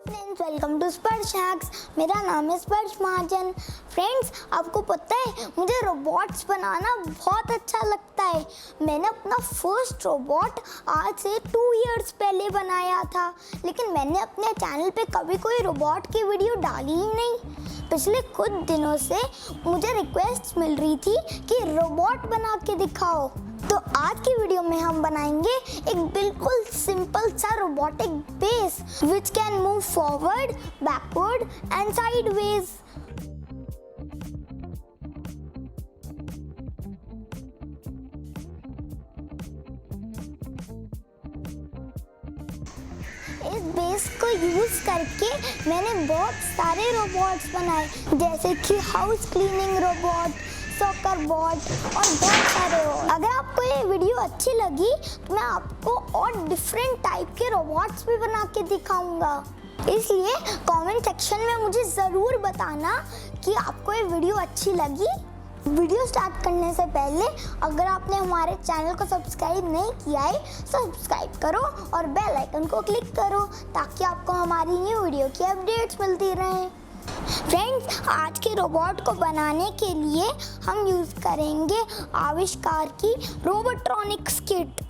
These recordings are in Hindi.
फ्रेंड्स, वेलकम टू स्पर्श हैक्स। मेरा नाम है स्पर्श महाजन। फ्रेंड्स, आपको पता है मुझे रोबोट्स बनाना बहुत अच्छा लगता है। मैंने अपना फर्स्ट रोबोट आज से 2 इयर्स पहले बनाया था, लेकिन मैंने अपने चैनल पे कभी कोई रोबोट की वीडियो डाली ही नहीं। पिछले कुछ दिनों से मुझे रिक्वेस्ट मिल रही थी कि रोबोट बना के दिखाओ, तो आज की वीडियो में हम बनाएंगे एक बिल्कुल सिंपल सा robotic base which can move forward, backward and sideways. इस बेस को यूज करके मैंने बहुत सारे रोबोट्स बनाए, जैसे कि house cleaning robot, soccer bot और बहुत सारे और। अगर आपको ये वीडियो अच्छी लगी तो मैं आपको और डिफरेंट टाइप के रोबोट्स भी बना के दिखाऊंगा, इसलिए कमेंट सेक्शन में मुझे ज़रूर बताना कि आपको ये वीडियो अच्छी लगी। वीडियो स्टार्ट करने से पहले अगर आपने हमारे चैनल को सब्सक्राइब नहीं किया है तो सब्सक्राइब करो और बेल आइकन को क्लिक करो ताकि आपको हमारी न्यू वीडियो की अपडेट्स मिलती रहें। फ्रेंड्स, आज के रोबोट को बनाने के लिए हम यूज़ करेंगे आविष्कार की रोबोट्रॉनिक्स किट।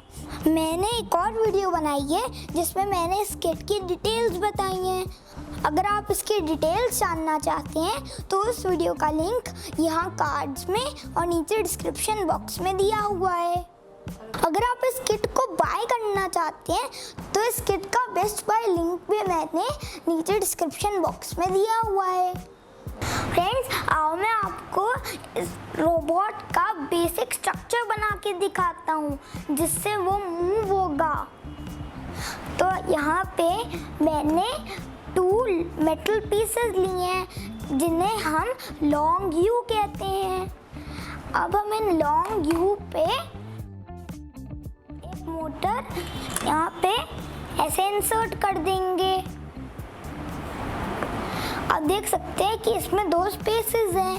मैंने एक और वीडियो बनाई है जिसमें मैंने इस किट की डिटेल्स बताई हैं। अगर आप इसकी डिटेल्स जानना चाहते हैं तो उस वीडियो का लिंक यहाँ कार्ड्स में और नीचे डिस्क्रिप्शन बॉक्स में दिया हुआ है। अगर आप इस किट को बाय करना चाहते हैं तो इस किट का बेस्ट बाय लिंक भी मैंने नीचे डिस्क्रिप्शन बॉक्स में दिया हुआ है। फ्रेंड्स, आओ मैं आपको इस रोबोट का बेसिक स्ट्रक्चर बना के दिखाता हूँ जिससे वो मूव होगा। तो यहाँ पे मैंने 2 मेटल पीसेस लिए हैं जिन्हें हम लॉन्ग यू कहते हैं। अब हम इन लॉन्ग यू पे मोटर यहाँ पे ऐसे इंसर्ट कर देंगे। आप देख सकते हैं कि इसमें 2 स्पेसेस हैं।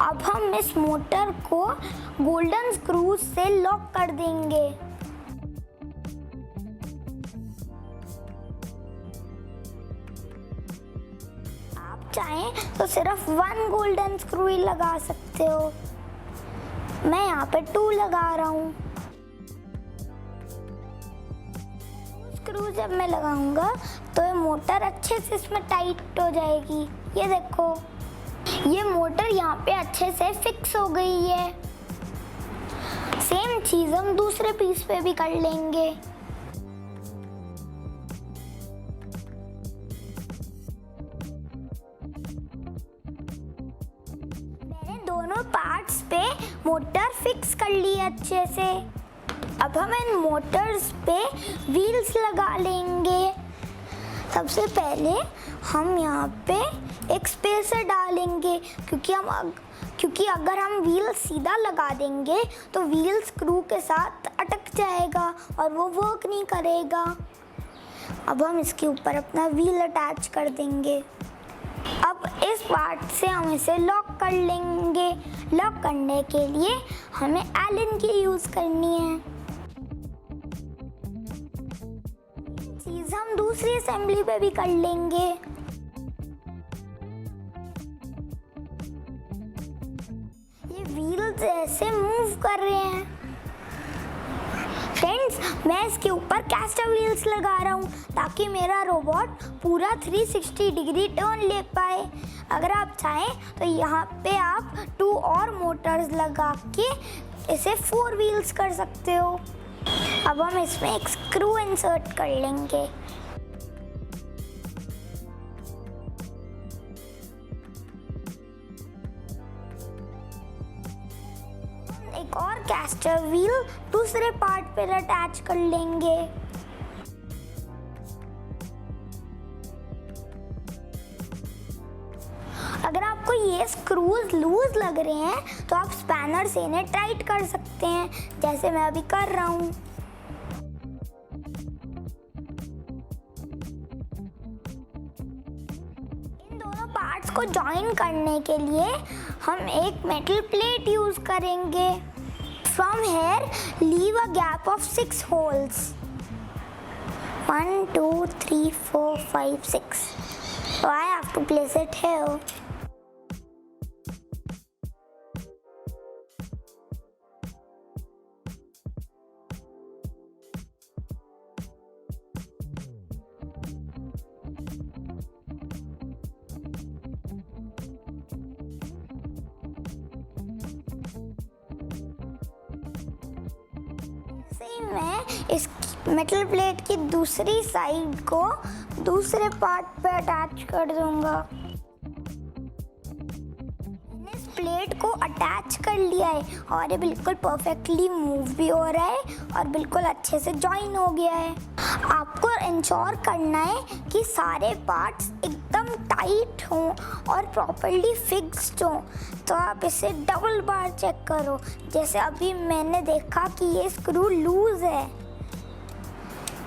अब हम इस मोटर को गोल्डन स्क्रू से लॉक कर देंगे। आप चाहें तो सिर्फ 1 गोल्डन स्क्रू ही लगा सकते हो। मैं यहाँ पे 2 लगा रहा हूँ। स्क्रू जब मैं लगाऊंगा तो ये मोटर अच्छे से इसमें टाइट हो जाएगी। ये देखो, ये मोटर यहाँ पे अच्छे से फिक्स हो गई है। सेम चीज़ हम दूसरे पीस पे भी कर लेंगे। मैंने दोनों पार्ट्स पे मोटर फिक्स कर ली है अच्छे से। अब हम इन मोटर्स पे व्हील्स लगा लेंगे। सबसे पहले हम यहाँ पे एक स्पेसर डालेंगे क्योंकि अगर हम व्हील सीधा लगा देंगे तो व्हील स्क्रू के साथ अटक जाएगा और वो वर्क नहीं करेगा। अब हम इसके ऊपर अपना व्हील अटैच कर देंगे। अब इस पार्ट से हम इसे लॉक कर लेंगे। लॉक करने के लिए हमें एलन की यूज़ करनी है। चीज़ हम दूसरी असेंबली पे भी कर लेंगे। ये व्हील्स ऐसे मूव कर रहे हैं। फ्रेंड्स, मैं इसके ऊपर कैस्टर व्हील्स लगा रहा हूँ ताकि मेरा रोबोट पूरा 360 डिग्री टर्न ले पाए। अगर आप चाहें तो यहाँ पे आप 2 और मोटर्स लगा के इसे 4 व्हील्स कर सकते हो। अब हम इसमें एक स्क्रू इंसर्ट कर लेंगे। एक और कैस्टर व्हील दूसरे पार्ट पर अटैच कर लेंगे। अगर आपको ये स्क्रूज लूज लग रहे हैं तो आप स्पैनर से इन्हें टाइट कर सकते हैं, जैसे मैं अभी कर रहा हूँ। इन दोनों पार्ट्स को जॉइन करने के लिए हम एक मेटल प्लेट यूज करेंगे। From here, leave a gap of 6 holes. 1 2 3 4 5 6. So I have to place it here. मैं इस मेटल प्लेट की दूसरी साइड को दूसरे पार्ट पे अटैच कर दूंगा। मैंने इस प्लेट को अटैच कर लिया है और ये बिल्कुल परफेक्टली मूव भी हो रहा है और बिल्कुल अच्छे से जॉइन हो गया है। आपको इंश्योर करना है कि सारे पार्ट्स एकदम टाइट हों और प्रॉपर्ली फिक्स्ड हों, तो आप इसे डबल बार चेक करो। जैसे अभी मैंने देखा कि ये स्क्रू लूज है,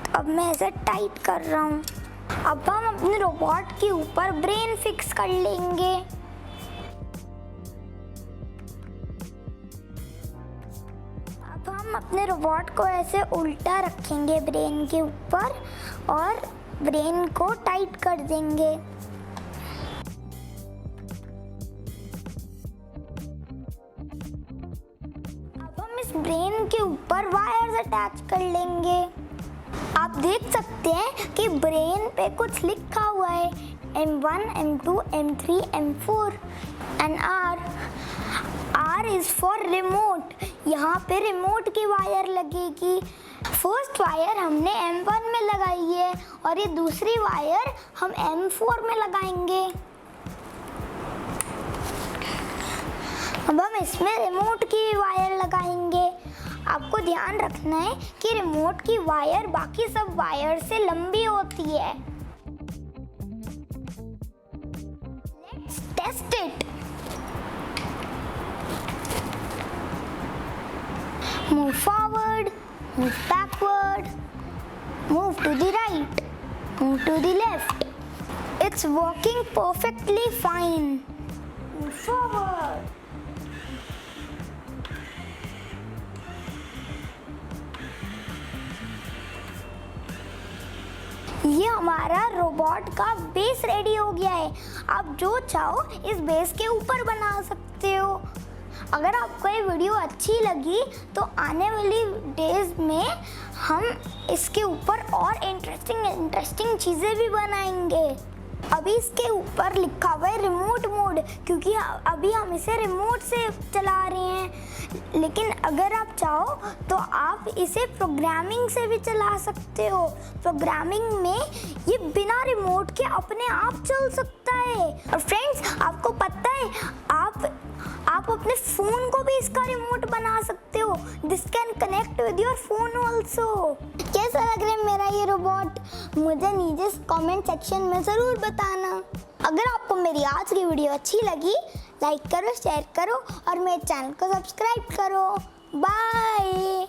तो अब मैं इसे टाइट कर रहा हूँ। अब हम अपने रोबोट के ऊपर ब्रेन फिक्स कर लेंगे। अब हम अपने रोबोट को ऐसे उल्टा रखेंगे ब्रेन के ऊपर और ब्रेन को टाइट कर देंगे। अब हम इस ब्रेन के ऊपर वायर्स अटैच कर लेंगे। आप देख सकते हैं कि ब्रेन पे कुछ लिखा हुआ है, M1, M2, M3, M4 and R. R is for remote. यहाँ पे रिमोट की वायर लगेगी। फर्स्ट वायर हमने M1 में लगाई है और ये दूसरी वायर हम M4 में लगाएंगे। अब हम इसमें रिमोट की वायर लगाएंगे। आपको ध्यान रखना है कि रिमोट की वायर बाकी सब वायर से लंबी होती है। Let's test it. Move forward, move backward, move to the right, move to the left. It's working perfectly fine. Move forward. ये हमारा रोबोट का बेस रेडी हो गया है। आप जो चाहो इस बेस के ऊपर बना सकते हो। अगर आपको ये वीडियो अच्छी लगी तो आने वाली डेज में हम इसके ऊपर और इंटरेस्टिंग चीज़ें भी बनाएंगे। अभी इसके ऊपर लिखा हुआ है रिमोट मोड, क्योंकि अभी हम इसे रिमोट से चला रहे हैं। लेकिन अगर आप चाहो तो आप इसे प्रोग्रामिंग से भी चला सकते हो। प्रोग्रामिंग में ये बिना रिमोट के अपने आप चल सकता है। और फ्रेंड्स, आपको पता है आप अपने फ़ोन को भी इसका रिमोट बना सकते हो। This can connect with your phone also. कैसा लग रहा है मेरा ये रोबोट? मुझे नीचे कमेंट सेक्शन में ज़रूर बताना। अगर आपको मेरी आज की वीडियो अच्छी लगी, लाइक करो, शेयर करो और मेरे चैनल को सब्सक्राइब करो। बाय।